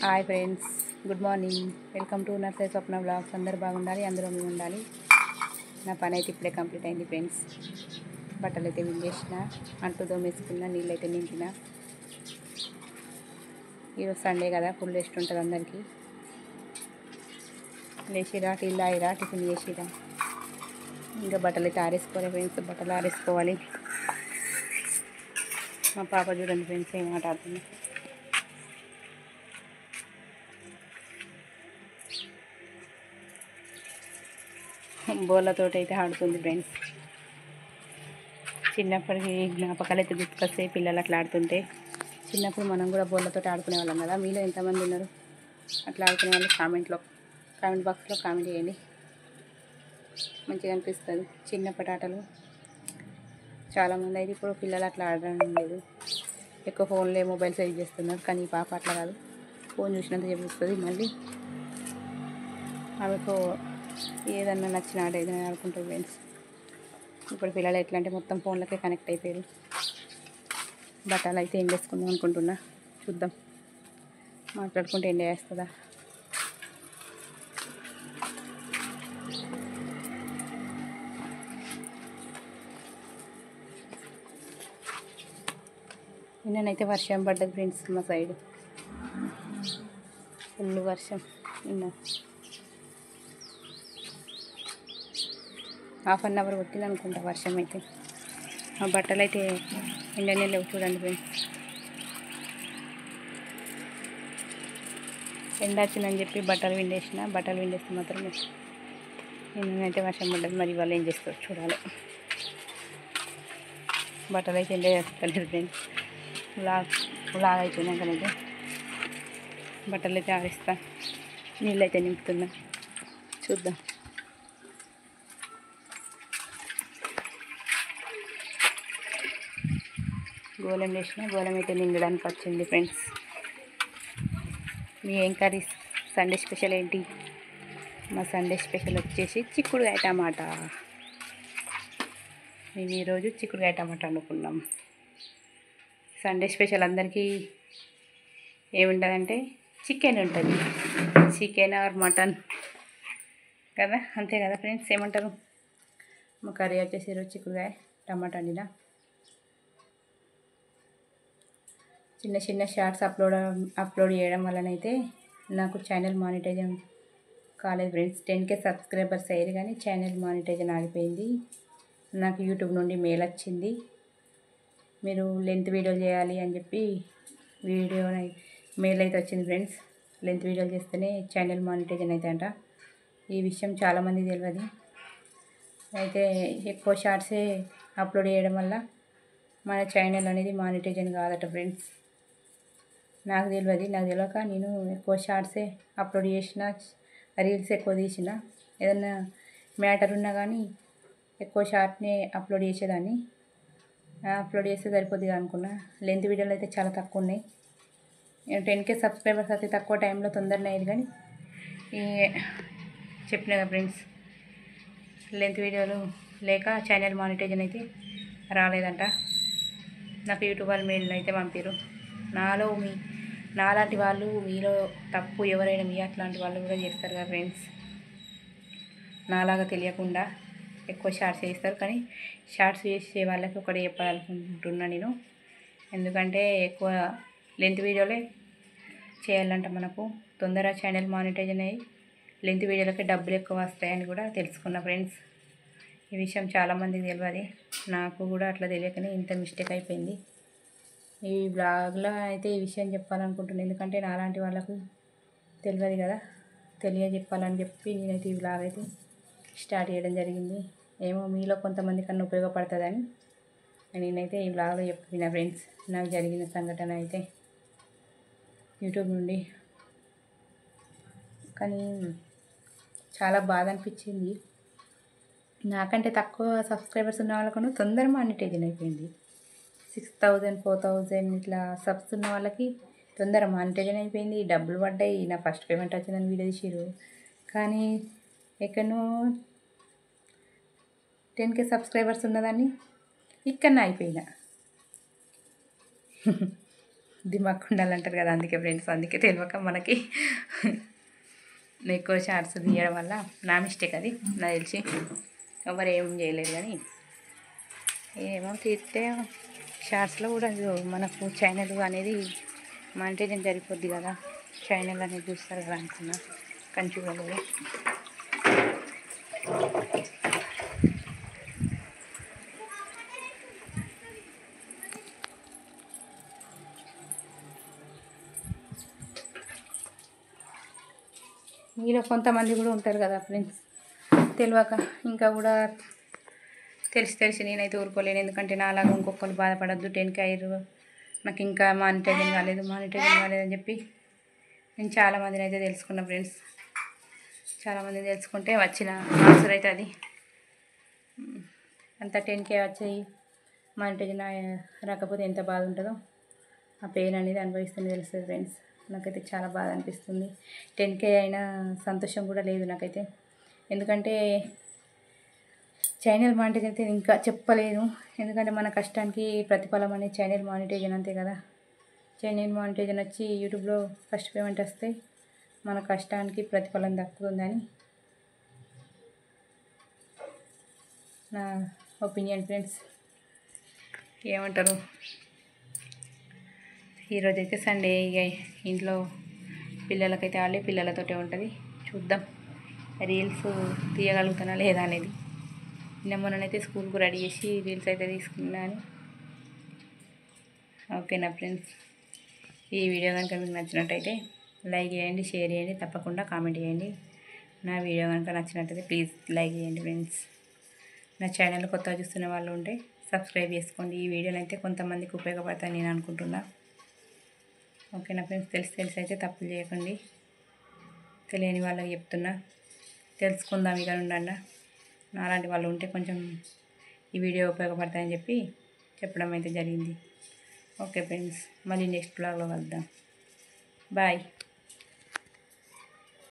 Hi friends, good morning. Welcome to nursery Swapna blogs. అందరూ బాగుండాలి, అందరూ మేము ఉండాలి. నా పని అయితే ఇప్పుడే కంప్లీట్ అయింది ఫ్రెండ్స్. బట్టలు అయితే విండేసిన, అంట్లు దోమేసుకున్న, నీళ్ళు అయితే నింపిన. ఈరోజు సండే కదా, ఫుల్ రెస్ట్ ఉంటుంది అందరికీ. లేచిరా, టీలు తాగిరా, టిఫిన్ చేసిరా. ఇంకా బట్టలు అయితే ఆరేసుకోవాలి ఫ్రెండ్స్, బట్టలు ఆరేసుకోవాలి. మా పాప చూడండి ఫ్రెండ్స్ ఏం ఆట ఆడుతుంది. బోళ్ళతోటి అయితే ఆడుతుంది ఫ్రెండ్స్. చిన్నప్పటికి జ్ఞాపకాలు అయితే గుర్తుకొస్తాయి పిల్లలు అట్లా ఆడుతుంటే. చిన్నప్పుడు మనం కూడా బోళ్ళతో ఆడుకునే వాళ్ళం కదా. మీలో ఎంతమంది ఉన్నారు అట్లా ఆడుకునే వాళ్ళు? కామెంట్ బాక్స్లో కామెంట్ చేయండి. మంచిగా అనిపిస్తుంది చిన్నప్పటి ఆటలు. చాలామంది అయితే ఇప్పుడు పిల్లలు అట్లా ఆడడం లేదు, ఎక్కువ ఫోన్లే మొబైల్స్ యూజ్ చేస్తున్నారు. కానీ ఈ పాప అట్లా కాదు, ఫోన్ చూసినంత చెప్తుంది. మళ్ళీ ఆమెకు ఏదన్నా నచ్చిన ఆట ఏదైనా ఆడుకుంటుంది ఫ్రెండ్స్. ఇప్పుడు పిల్లలు ఎట్లా అంటే మొత్తం ఫోన్లకే కనెక్ట్ అయిపోయారు. బట్టలు అయితే ఎండేసుకుందాం అనుకుంటున్నా, చూద్దాం. మాట్లాడుకుంటే ఎండ వేస్తుందా? నిన్ననైతే వర్షం పడ్డది ఫ్రెండ్స్ మా సైడ్, ఫుల్ వర్షం. నిన్న ½ అవర్ కొట్టింది అనుకుంటా వర్షం అయితే. ఆ బట్టలు అయితే ఎండనే లేవు చూడండి ఫ్రెండ్స్. ఎండ వచ్చిందని చెప్పి బట్టలు విండేస్తే మాత్రం నిన్నైతే వర్షం పడ్డది. మరి వాళ్ళు ఏం చేస్తారు చూడాలి. బట్టలు అయితే ఎండ చేస్తలేదు ఫ్రెండ్స్. లాగ్ అయిపోయినాకనైతే బట్టలు అయితే ఆడిస్తా, నీళ్ళు అయితే నింపుతున్నా, చూద్దాం. గోళం వేసిన, గోళం అయితే నిండడానికి వచ్చింది ఫ్రెండ్స్. మీ ఏం కర్రీస్? సండే స్పెషల్ ఏంటి? మా సండే స్పెషల్ వచ్చేసి చిక్కుడుకాయ టమాటా. మేము ఈరోజు చిక్కుడుకాయ టమాటా వండుకున్నాం. సండే స్పెషల్ అందరికీ ఏముంటుందంటే చికెన్ ఉంటుంది. చికెన్ ఆర్ మటన్ కదా, అంతే కదా ఫ్రెండ్స్. ఏమంటారు? మా కర్రీ వచ్చేసి ఈరోజు చిక్కుడుకాయ టమాటా వండిన. చిన్న చిన్న షార్ట్స్ అప్లోడ్ చేయడం వలనైతే నాకు ఛానల్ మానిటైజేషన్ కాలేదు ఫ్రెండ్స్. 10K సబ్స్క్రైబర్స్ అయ్యారు కానీ ఛానల్ మానిటైజేషన్ ఆగిపోయింది. నాకు యూట్యూబ్ నుండి మెయిల్ వచ్చింది, మీరు లెంత్ వీడియోలు చేయాలి అని చెప్పి మెయిల్ అయితే వచ్చింది ఫ్రెండ్స్. లెంత్ వీడియోలు చేస్తేనే ఛానల్ మానిటైజేషన్ అయితే అంట. ఈ విషయం చాలామందికి తెలియదు. అయితే ఎక్కువ షార్ట్సే అప్లోడ్ చేయడం వల్ల మన ఛానల్ అనేది మానిటైజేషన్ కాదట ఫ్రెండ్స్. నాకు తెలియక నేను ఎక్కువ షార్ట్సే అప్లోడ్ చేసిన, రీల్స్ ఎక్కువ తీసిన. ఏదన్నా మ్యాటర్ ఉన్నా కానీ ఎక్కువ షార్ట్నే అప్లోడ్ చేసేదాన్ని. అప్లోడ్ చేస్తే సరిపోద్ది అనుకున్నా. లెంత్ వీడియోలు అయితే చాలా తక్కువ ఉన్నాయి. 10K సబ్స్క్రైబర్స్ అయితే తక్కువ టైంలో తొందరనే అయ్యేది. కానీ చెప్పిన కదా ఫ్రెండ్స్, లెంత్ వీడియోలు లేక ఛానల్ మానిటైజేషన్ అయితే రాలేదంట. నాకు యూట్యూబ్ వాళ్ళు మెయిల్ అయితే పంపారు. నాలాంటి వాళ్ళు, మీలో తప్పు ఎవరైనా మీ అట్లాంటి వాళ్ళు కూడా చేస్తారు కదా ఫ్రెండ్స్. నాలాగా తెలియకుండా ఎక్కువ షార్ట్స్ చేస్తారు. కానీ షార్ట్స్ చేసే వాళ్ళకి ఒకటి చెప్పాలనుకుంటున్నా నేను. ఎందుకంటే ఎక్కువ లెంత్ వీడియోలే చేయాలంట. మనకు తొందరగా ఛానల్ మానిటైజేషన్ అయ్యి లెంత్ వీడియోలకి డబ్బులు ఎక్కువ వస్తాయని కూడా తెలుసుకున్నా ఫ్రెండ్స్. ఈ విషయం చాలామందికి తెలియదు. నాకు కూడా అట్లా తెలియకనే ఇంత మిస్టేక్ అయిపోయింది. ఈ బ్లాగ్లో అయితే ఈ విషయం చెప్పాలనుకుంటున్నాను. ఎందుకంటే నాలాంటి వాళ్ళకు తెలియదు కదా, చెప్పాలని చెప్పి నేనైతే ఈ బ్లాగ్ అయితే స్టార్ట్ చేయడం జరిగింది. ఏమో మీలో కొంతమంది కన్నా ఉపయోగపడుతుందని నేనైతే ఈ బ్లాగ్లో చెప్పిన ఫ్రెండ్స్. నాకు జరిగిన సంఘటన అయితే యూట్యూబ్ నుండి. కానీ చాలా బాధ అనిపించింది. నాకంటే తక్కువ సబ్స్క్రైబర్స్ ఉన్న వాళ్ళకన్నా తొందరగా మానిటైజేషన్ అయిపోయింది. 6000 4000 ఇట్లా సబ్స్ ఉన్న వాళ్ళకి తొందరగా మానిటైజేషన్ అయిపోయింది, డబ్బులు పడ్డాయి. నా ఫస్ట్ పేమెంట్ వచ్చిందని వీడియో తీసిరు. కానీ ఎక్కడనో 10K సబ్స్క్రైబర్స్ ఉన్నదాన్ని ఇక్కడనే అయిపోయినా. దిమాగ్ ఉండాలంటారు కదా, అందుకే ఫ్రెండ్స్, అందుకే తెలియక మనకి ఎక్కువ షార్ట్స్ తీయడం వల్ల నా మిస్టేక్ అది, నాకు తెలిసి ఎవరు ఏం చేయలేదు. కానీ ఏమో తీస్తే షార్ట్స్లో కూడా మనకు ఛానల్ అనేది మానిటైజేషన్ సరిపోద్ది కదా, ఛానల్ అనేది చూస్తారు కదా అనుకున్నా, కానీ చూడలేదు. మీలో కొంతమంది కూడా ఉంటారు కదా ఫ్రెండ్స్, తెలియక ఇంకా కూడా తెలిసి నేనైతే ఊరుకోలేను. ఎందుకంటే నా అలాగా ఇంకొకరు బాధపడద్దు, 10K అయ్యారు నాకు ఇంకా మానిటైజేషన్ కాలేదని చెప్పి నేను చాలామందిని అయితే తెలుసుకున్నా ఫ్రెండ్స్. చాలామందిని తెలుసుకుంటే వచ్చిన ఆన్సర్ అయితే అది అంత 10K వచ్చాయి మానిటైజేషన్ రాకపోతే ఎంత బాధ ఉంటుందో ఆ పెయిన్ అనేది అనుభవిస్తూనే తెలుస్తుంది ఫ్రెండ్స్. నాకైతే చాలా బాధ అనిపిస్తుంది. 10K అయినా సంతోషం కూడా లేదు నాకైతే. ఎందుకంటే ఛానల్ మానిటైజేషన్ అయితే ఇంకా చెప్పలేను. ఎందుకంటే మన కష్టానికి ప్రతిఫలం అనేది ఛానల్ మానిటైజేషన్ అంతే కదా. ఛానల్ మానిటైజేషన్ వచ్చి యూట్యూబ్లో ఫస్ట్ పేమెంట్ వస్తే మన కష్టానికి ప్రతిఫలం దక్కుతుందని నా ఒపీనియన్ ఫ్రెండ్స్. ఏమంటారు? ఈరోజైతే సండే, ఇక ఇంట్లో పిల్లలకైతే వాళ్ళే పిల్లలతోటే ఉంటుంది. చూద్దాం రీల్స్ తీయగలుగుతానా లేదా అనేది. మొన్ననైతే స్కూల్కు రెడీ చేసి రీల్స్ అయితే తీసుకున్నాను. ఓకేనా ఫ్రెండ్స్, ఈ వీడియో కనుక మీకు నచ్చినట్టయితే లైక్ చేయండి, షేర్ చేయండి, తప్పకుండా కామెంట్ చేయండి. నా వీడియో కనుక నచ్చినట్టయితే ప్లీజ్ లైక్ చేయండి ఫ్రెండ్స్. నా ఛానల్ కొత్తగా చూస్తున్న వాళ్ళు ఉంటే సబ్స్క్రైబ్ చేసుకోండి. ఈ వీడియోని అయితే కొంతమందికి ఉపయోగపడతాయని నేను అనుకుంటున్నా. ఓకేనా ఫ్రెండ్స్, తెలిసి అయితే తప్పులు చేయకండి. తెలియని వాళ్ళకి చెప్తున్నా, తెలుసుకుందాం ఇక ఉండండి. నాలాంటి వాళ్ళు ఉంటే కొంచెం ఈ వీడియో ఉపయోగపడతాయని చెప్పి చెప్పడం అయితే జరిగింది. ఓకే ఫ్రెండ్స్, మళ్ళీ నెక్స్ట్ బ్లాగ్లో కలుద్దాం. బాయ్.